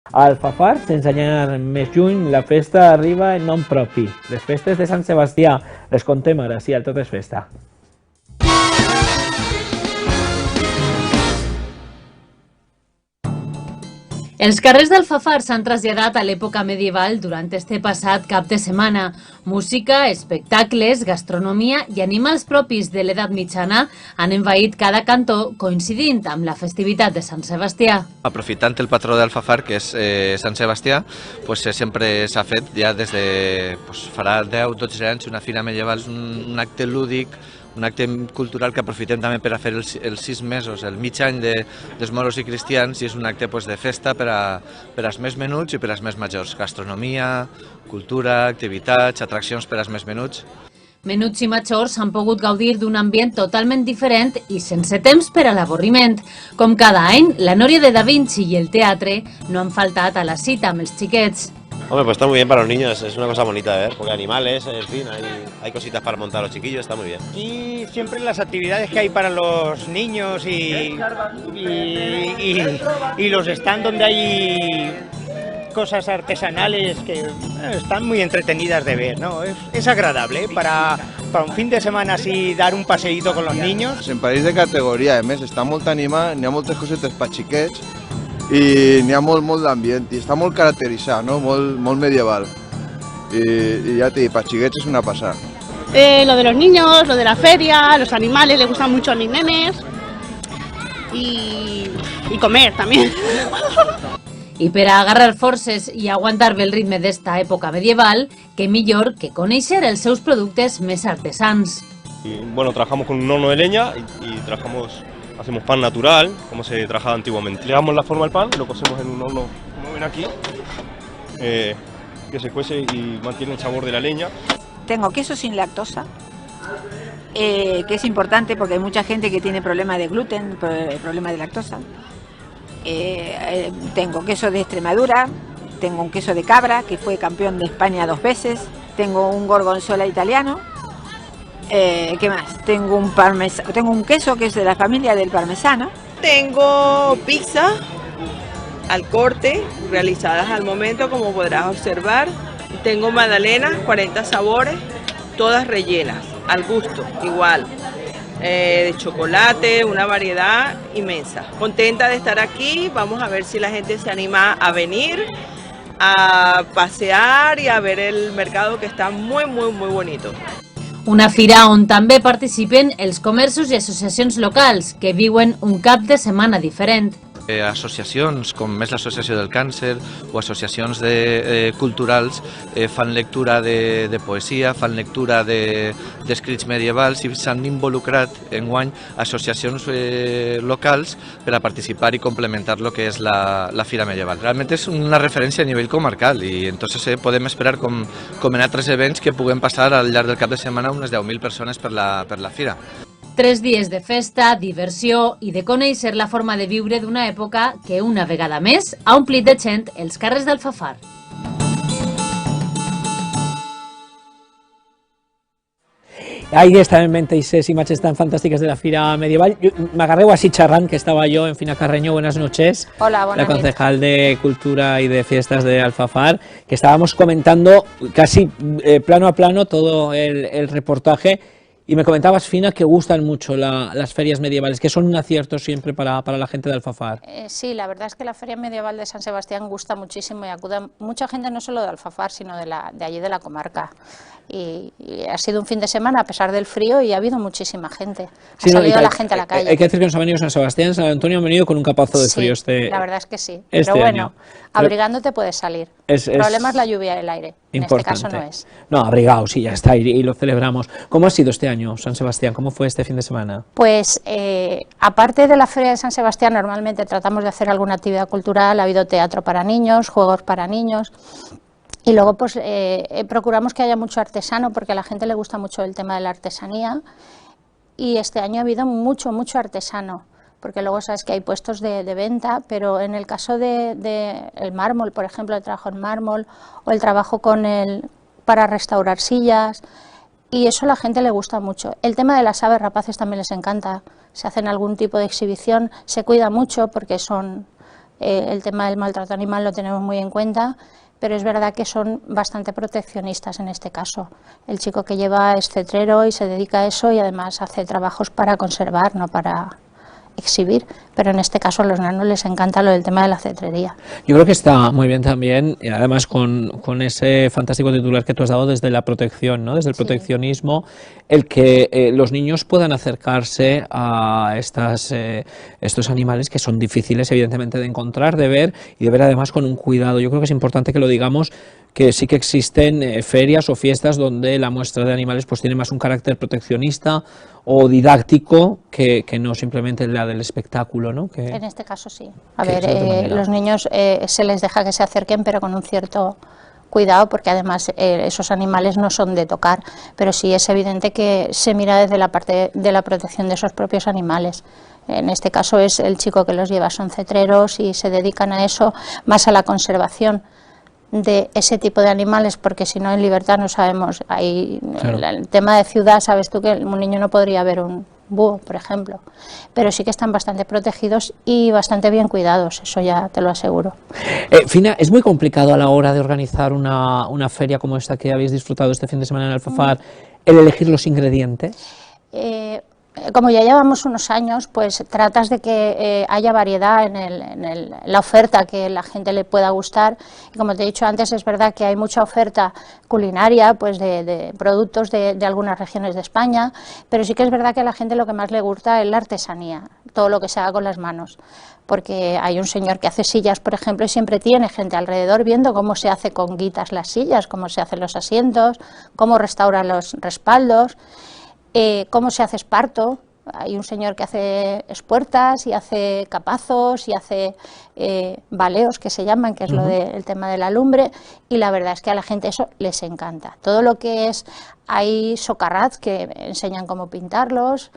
A Alfafar, sense anar més lluny, la festa arriba en nom propi. Les festes de Sant Sebastià. Les contem ara, sí, al Tot és Festa. Els carrers d'Alfafar s'han traslladat a l'època medieval durant este passat cap de setmana. Música, espectacles, gastronomia i animals propis de l'edat mitjana han envaït cada cantó coincidint amb la festivitat de Sant Sebastià. Aprofitant el patró d'Alfafar, que és Sant Sebastià, pues, sempre s'ha fet ja des de farà 10-12 anys una fira medieval, un acte lúdic, un acte cultural que aprofitem també per a fer els 6 mesos, el mig any dels moros i cristians, i és un acte de festa per als més menuts i per als més majors. Gastronomia, cultura, activitats, atraccions per als més menuts. Menuts i majors han pogut gaudir d'un ambient totalment diferent i sense temps per a l'avorriment. Com cada any, la Nòria de Da Vinci i el teatre no han faltat a la cita amb els xiquets. Hombre, pues está muy bien para los niños, es una cosa bonita de ver, porque animales, en fin, hay cositas para montar a los chiquillos, está muy bien. Aquí siempre las actividades que hay para los niños y los stands donde hay cosas artesanales que están muy entretenidas de ver, ¿no? Es agradable para un fin de semana así dar un paseíto con los niños. En París de categoria, a més, està molt animat, n'hi ha moltes cosetes per xiquets i n'hi ha molt d'ambient i està molt caracteritzat, no? Molt medieval. I ja t'he dit, per xiquets és una passada. Lo de los niños, lo de la feria, los animales, les gustan mucho a mis nenes y comer también. I per a agarrar forces i aguantar bé el ritme d'esta època medieval, que millor que conèixer els seus productes més artesans. Bueno, trabajamos con un horno de leña y hacemos pan natural, como se trabajaba antiguamente. Le damos la forma al pan, lo cocemos en un horno, como ven aquí, que se cuece y mantiene el sabor de la leña. Tengo queso sin lactosa, que es importante porque hay mucha gente que tiene problema de gluten, problema de lactosa. Tengo queso de Extremadura, tengo un queso de cabra que fue campeón de España 2 veces, tengo un gorgonzola italiano. ¿Qué más? Tengo un queso que es de la familia del parmesano. Tengo pizza al corte, realizadas al momento, como podrás observar. Tengo magdalenas, 40 sabores, todas rellenas, al gusto, igual. De chocolate, una variedad inmensa. Contenta de estar aquí, vamos a ver si la gente se anima a venir, a pasear y a ver el mercado, que está muy bonito. Una fira on també participen els comerços i associacions locals que viuen un cap de setmana diferent. Associacions com és l'Associació del Càncer o associacions culturals fan lectura de poesia, fan lectura d'escrits medievals i s'han involucrat enguany associacions locals per a participar i complementar el que és la Fira Medieval. Realment és una referència a nivell comarcal i entonces podem esperar com en altres events que puguem passar al llarg del cap de setmana unes 10.000 persones per la fira. 3 dies de festa, diversió i de conèixer la forma de viure d'una època que una vegada més ha omplit de gent els carrers d'Alfafar. Ahí estaven veient aquestes imatges tan fantàstiques de la Fira Medieval. M'agarreu així xerrant, que estaba yo, en Fina Carreño, buenas noches. Hola, buenas la concejal de Cultura y de Fiestas de Alfafar, que estábamos comentando casi plano a plano todo el reportaje. Y me comentabas, Fina, que gustan mucho las ferias medievales, que son un acierto siempre para la gente de Alfafar. Sí, la verdad es que la Feria Medieval de San Sebastián gusta muchísimo y acude mucha gente, no solo de Alfafar, sino de allí de la comarca. Y ha sido un fin de semana a pesar del frío y ha habido muchísima gente. Ha salido la gente a la calle. Hay que decir que nos ha venido San Sebastián, San Antonio han venido con un capazo de frío. La verdad es que sí. Pero bueno, abrigándote puedes salir. El problema es la lluvia y el aire. En este caso no es. No, abrigado, sí, ya está, y lo celebramos. ¿Cómo ha sido este año, San Sebastián? ¿Cómo fue este fin de semana? Pues, aparte de la Feria de San Sebastián, normalmente tratamos de hacer alguna actividad cultural. Ha habido teatro para niños, juegos para niños. Y luego pues procuramos que haya mucho artesano, porque a la gente le gusta mucho el tema de la artesanía. Y este año ha habido mucho artesano, porque luego sabes que hay puestos de venta, pero en el caso de el mármol, por ejemplo, el trabajo en mármol o el trabajo para restaurar sillas, y eso a la gente le gusta mucho. El tema de las aves rapaces también les encanta. Se hacen algún tipo de exhibición, se cuida mucho porque son el tema del maltrato animal lo tenemos muy en cuenta, pero es verdad que son bastante proteccionistas en este caso. El chico que lleva es cetrero y se dedica a eso y además hace trabajos para conservar, no para exhibir, pero en este caso a los nanos les encanta lo del tema de la cetrería. Yo creo que está muy bien también, y además con ese fantástico titular que tú has dado desde la protección, ¿no? Desde el proteccionismo, el que los niños puedan acercarse a estos animales que son difíciles evidentemente de encontrar, de ver y de ver además con un cuidado. Yo creo que es importante que lo digamos, que sí que existen ferias o fiestas donde la muestra de animales pues tiene más un carácter proteccionista o didáctico que no simplemente la del espectáculo, ¿no? Que, en este caso sí. A ver, los niños se les deja que se acerquen, pero con un cierto cuidado, porque además esos animales no son de tocar, pero sí es evidente que se mira desde la parte de la protección de esos propios animales. En este caso es el chico que los lleva, son cetreros y se dedican a eso, más a la conservación de ese tipo de animales, porque si no en libertad no sabemos. El tema de ciudad, sabes tú que un niño no podría ver un búho, por ejemplo, pero sí que están bastante protegidos y bastante bien cuidados, eso ya te lo aseguro. Fina, ¿es muy complicado a la hora de organizar una feria como esta que habéis disfrutado este fin de semana en Alfafar, el elegir los ingredientes? Como ya llevamos unos años, pues tratas de que haya variedad en la oferta, que la gente le pueda gustar. Y como te he dicho antes, es verdad que hay mucha oferta culinaria, pues de productos de algunas regiones de España, pero sí que es verdad que a la gente lo que más le gusta es la artesanía, todo lo que se haga con las manos. Porque hay un señor que hace sillas, por ejemplo, y siempre tiene gente alrededor viendo cómo se hace con guitas las sillas, cómo se hacen los asientos, cómo restauran los respaldos. Cómo se hace esparto. Hay un señor que hace espuertas y hace capazos y hace baleos, que se llaman, que es lo del tema de la lumbre, y la verdad es que a la gente eso les encanta. Todo lo que es, hay socarrats que enseñan cómo pintarlos,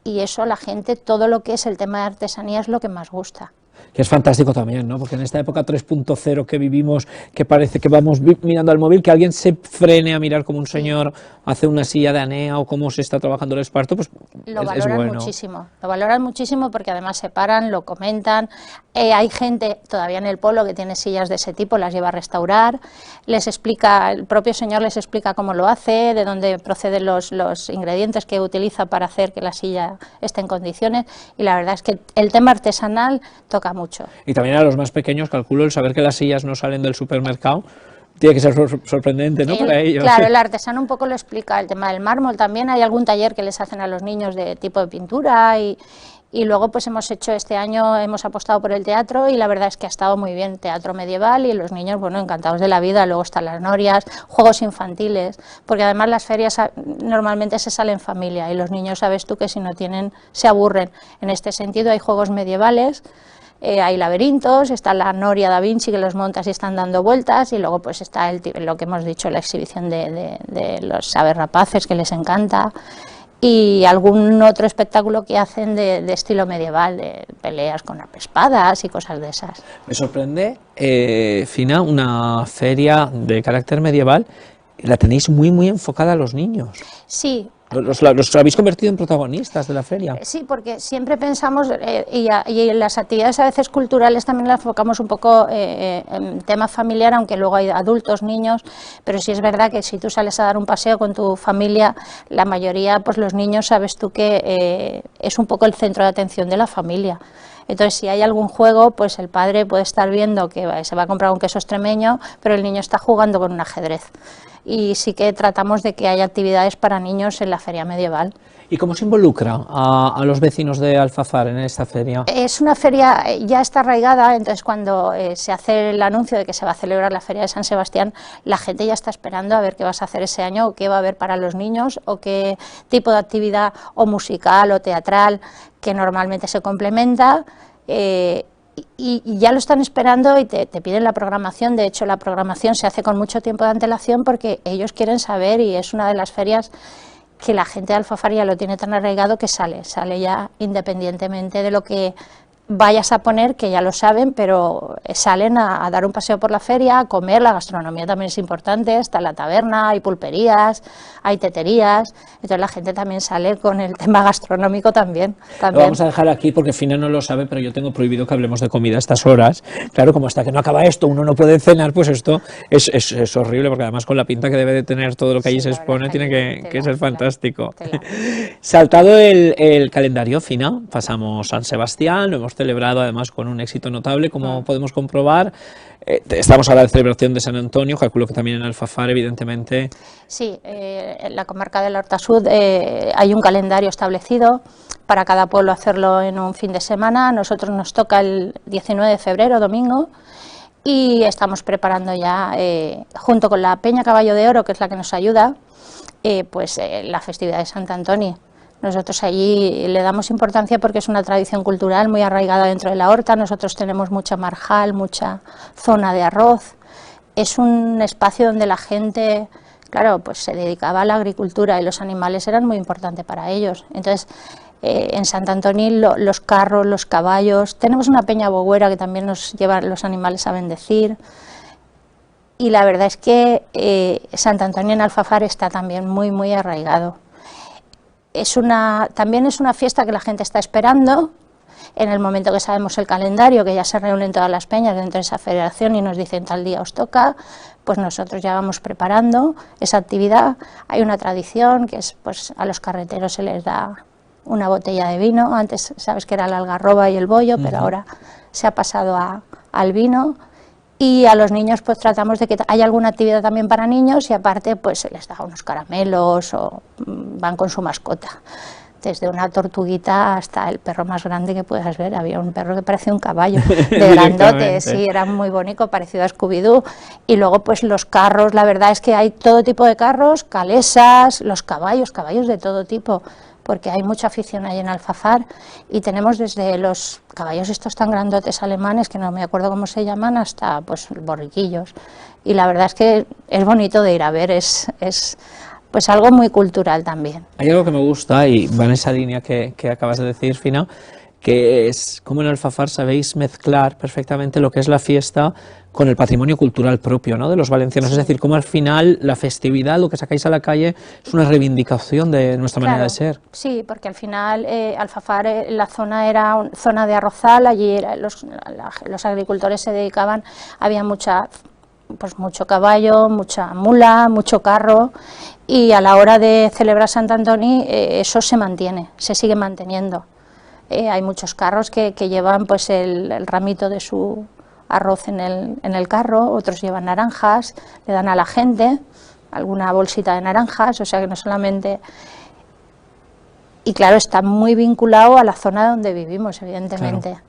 y eso a la gente, todo lo que es el tema de artesanía es lo que más gusta. Que es fantástico también, ¿no? Porque en esta época 3.0 que vivimos, que parece que vamos mirando al móvil, que alguien se frene a mirar como un señor hace una silla de anea o cómo se está trabajando el esparto, pues lo valoran muchísimo, lo valoran muchísimo porque además se paran, lo comentan. Hay gente todavía en el pueblo que tiene sillas de ese tipo, las lleva a restaurar, les explica, el propio señor les explica cómo lo hace, de dónde proceden los ingredientes que utiliza para hacer que la silla esté en condiciones, y la verdad es que el tema artesanal toca mucho. Y también a los más pequeños, calculo, el saber que las sillas no salen del supermercado tiene que ser sorprendente, ¿no? Para ellos. Claro, el artesano un poco lo explica, el tema del mármol también, hay algún taller que les hacen a los niños de tipo de pintura y luego pues hemos hecho este año, hemos apostado por el teatro y la verdad es que ha estado muy bien, teatro medieval, y los niños, bueno, encantados de la vida. Luego están las norias, juegos infantiles, porque además las ferias normalmente se salen en familia y los niños, sabes tú que si no tienen, se aburren. En este sentido hay juegos medievales. Hay laberintos, está la Noria da Vinci que los montas y están dando vueltas, y luego pues está lo que hemos dicho, la exhibición de los saber rapaces, que les encanta, y algún otro espectáculo que hacen de estilo medieval, de peleas con espadas y cosas de esas. Me sorprende, Fina, una feria de carácter medieval, la tenéis muy enfocada a los niños. Sí. Los habéis convertido en protagonistas de la feria. Sí, porque siempre pensamos, y en las actividades a veces culturales también las enfocamos un poco en tema familiar, aunque luego hay adultos, niños, pero sí es verdad que si tú sales a dar un paseo con tu familia, la mayoría, pues los niños, sabes tú que es un poco el centro de atención de la familia. Entonces, si hay algún juego, pues el padre puede estar viendo que se va a comprar un queso extremeño, pero el niño está jugando con un ajedrez. Y sí que tratamos de que haya actividades para niños en la feria medieval. ¿Y cómo se involucra a los vecinos de Alfafar en esta feria? Es una feria, ya está arraigada, entonces cuando se hace el anuncio de que se va a celebrar la feria de San Sebastián, la gente ya está esperando a ver qué vas a hacer ese año, o qué va a haber para los niños, o qué tipo de actividad, o musical o teatral, que normalmente se complementa. Y ya lo están esperando y te piden la programación. De hecho, la programación se hace con mucho tiempo de antelación porque ellos quieren saber, y es una de las ferias que la gente de Alfafar ya lo tiene tan arraigado que sale ya independientemente de lo que vayas a poner, que ya lo saben, pero salen a dar un paseo por la feria, a comer. La gastronomía también es importante, está la taberna, hay pulperías, hay teterías, entonces la gente también sale con el tema gastronómico también. Lo vamos a dejar aquí porque Fina no lo sabe, pero yo tengo prohibido que hablemos de comida a estas horas. Claro, como hasta que no acaba esto uno no puede cenar, pues esto es horrible, porque además con la pinta que debe de tener todo lo que allí se expone, tiene que ser fantástico. Saltado el calendario, Fina, pasamos San Sebastián, lo hemos celebrado además con un éxito notable, como podemos comprobar. Estamos ahora de celebración de San Antonio, calculo que también en Alfafar, evidentemente. Sí, en la comarca de la Horta Sud hay un calendario establecido para cada pueblo hacerlo en un fin de semana. A nosotros nos toca el 19 de febrero, domingo, y estamos preparando ya, junto con la Peña Caballo de Oro, que es la que nos ayuda, la festividad de Sant Antoni. Nosotros allí le damos importancia porque es una tradición cultural muy arraigada dentro de la horta. Nosotros tenemos mucha marjal, mucha zona de arroz. Es un espacio donde la gente, claro, pues se dedicaba a la agricultura y los animales eran muy importantes para ellos. Entonces, en Sant Antoni los carros, los caballos, tenemos una peña bogüera que también nos lleva los animales a bendecir. Y la verdad es que Sant Antoni en Alfafar está también muy, muy arraigado. También es una fiesta que la gente está esperando. En el momento que sabemos el calendario, que ya se reúnen todas las peñas dentro de esa federación y nos dicen tal día os toca, pues nosotros ya vamos preparando esa actividad. Hay una tradición que es, pues a los carreteros se les da una botella de vino. Antes sabes que era la algarroba y el bollo, pero ahora se ha pasado al vino. Y a los niños pues tratamos de que haya alguna actividad también para niños, y aparte pues se les da unos caramelos o van con su mascota. Desde una tortuguita hasta el perro más grande que puedas ver. Había un perro que parecía un caballo, de grandote, sí, era muy bonito, parecido a Scooby-Doo. Y luego pues los carros, la verdad es que hay todo tipo de carros, calesas, los caballos de todo tipo, porque hay mucha afición ahí en Alfafar, y tenemos desde los caballos estos tan grandotes alemanes, que no me acuerdo cómo se llaman, hasta pues borriquillos. Y la verdad es que es bonito de ir a ver, es pues algo muy cultural también. Hay algo que me gusta, y va en esa línea que acabas de decir, Fina, que es como en Alfafar sabéis mezclar perfectamente lo que es la fiesta con el patrimonio cultural propio, ¿no?, de los valencianos. Es decir, como al final la festividad, lo que sacáis a la calle, es una reivindicación de nuestra manera de ser. Sí, porque al final Alfafar, la zona era zona de arrozal, allí los agricultores se dedicaban, había mucho caballo, mucha mula, mucho carro, y a la hora de celebrar Sant Antoni eso se mantiene, se sigue manteniendo. Hay muchos carros que llevan pues el ramito de su arroz en el carro, otros llevan naranjas, le dan a la gente alguna bolsita de naranjas, o sea que no solamente... Y claro, está muy vinculado a la zona donde vivimos, evidentemente. Claro.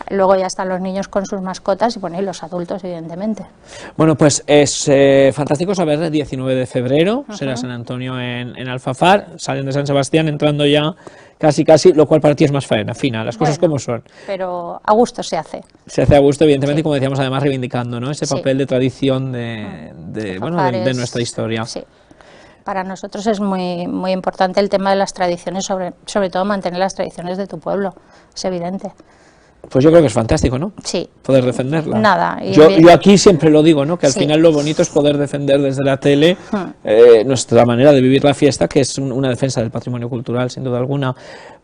Luego ya están los niños con sus mascotas y, bueno, y los adultos, evidentemente. Bueno, pues es fantástico saber, el 19 de febrero será San Antonio en Alfafar, salen de San Sebastián entrando ya casi, lo cual para ti es más faena, Fina, las cosas como son. Pero a gusto se hace. Se hace a gusto, evidentemente, y como decíamos, además reivindicando, ¿no?, ese papel de tradición de nuestra historia. Sí. Para nosotros es muy, muy importante el tema de las tradiciones, sobre todo mantener las tradiciones de tu pueblo, es evidente. Pues yo creo que es fantástico, ¿no? Sí. Poder defenderla. Nada. Yo aquí siempre lo digo, ¿no?, que al final lo bonito es poder defender desde la tele nuestra manera de vivir la fiesta, que es una defensa del patrimonio cultural, sin duda alguna.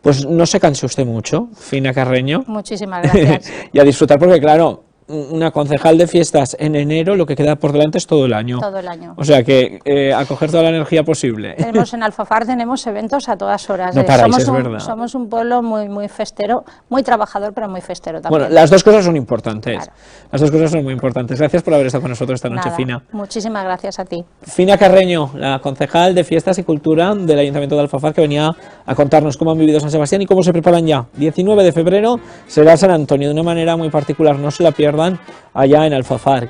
Pues no se canse usted mucho, Fina Carreño. Muchísimas gracias. Y a disfrutar, porque claro, una concejal de fiestas en enero, lo que queda por delante es todo el año. Todo el año. O sea que a coger toda la energía posible. En Alfafar tenemos eventos a todas horas. No paráis, es verdad. Somos un pueblo muy, muy festero, muy trabajador, pero muy festero también. Bueno, las dos cosas son importantes. Claro. Las dos cosas son muy importantes. Gracias por haber estado con nosotros esta noche, Fina. Muchísimas gracias a ti. Fina Carreño, la concejal de Fiestas y Cultura del Ayuntamiento de Alfafar, que venía a contarnos cómo han vivido San Sebastián y cómo se preparan ya. 19 de febrero será San Antonio, de una manera muy particular, no se la pierdan, allá en Alfafar.